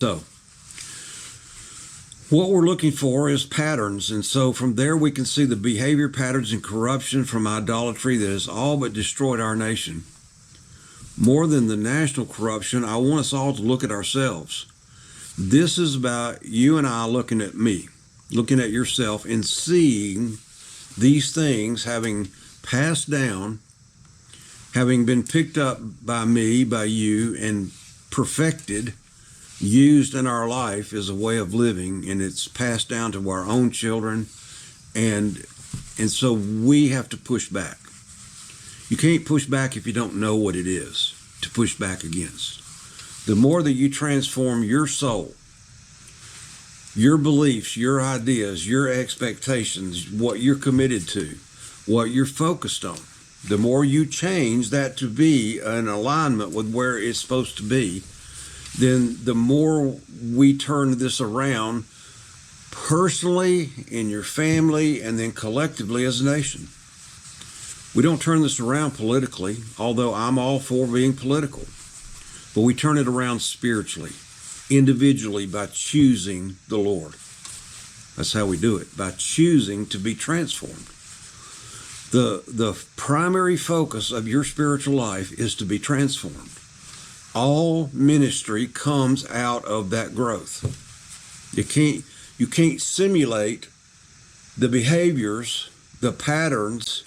So what we're looking for is patterns. And so from there, we can see the behavior patterns and corruption from idolatry that has all but destroyed our nation. More than the national corruption, I want us all to look at ourselves. This is about you and I looking at me, looking at yourself and seeing these things having passed down, having been picked up by me, by you, and perfected, used in our life as a way of living, and it's passed down to our own children, and so we have to push back. You can't push back if you don't know what it is to push back against. The more that you transform your soul, your beliefs, your ideas, your expectations, what you're committed to, what you're focused on, the more you change that to be in alignment with where it's supposed to be, then the more we turn this around personally, in your family, and then collectively as a nation. We don't turn this around politically, although I'm all for being political, but we turn it around spiritually, individually, by choosing the Lord. That's how we do it, by choosing to be transformed. The primary focus of your spiritual life is to be transformed. All ministry comes out of that growth. You can't simulate the behaviors, the patterns,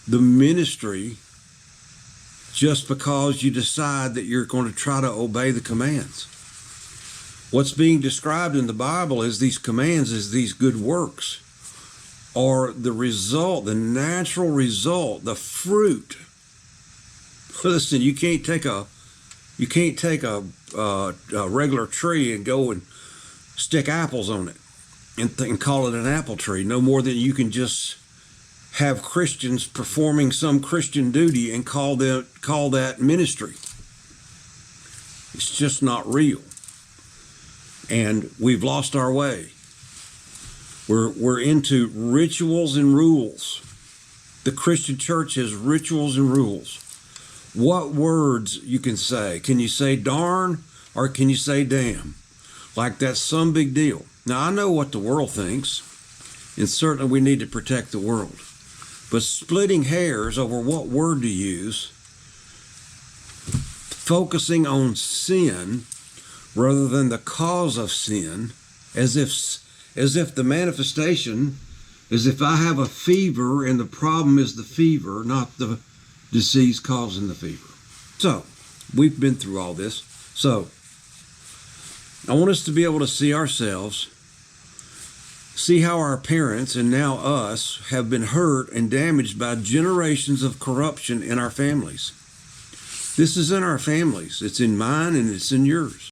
the ministry just because you decide that you're going to try to obey the commands. What's being described in the Bible as these commands, as these good works, are the result, the natural result, the fruit. Listen, you can't take a regular tree and go and stick apples on it and call it an apple tree, no more than you can just have Christians performing some Christian duty and call that ministry. It's just not real. And we've lost our way. We're into rituals and rules. The Christian church has rituals and rules. What words you can say? Can you say darn or can you say damn? Like that's some big deal. Now, I know what the world thinks, and certainly we need to protect the world. But splitting hairs over what word to use, focusing on sin rather than the cause of sin, as if the manifestation is if I have a fever and the problem is the fever, not the disease causing the fever. So we've been through all this. So I want us to be able to see ourselves, see how our parents and now us have been hurt and damaged by generations of corruption in our families. This is in our families. It's in mine and it's in yours.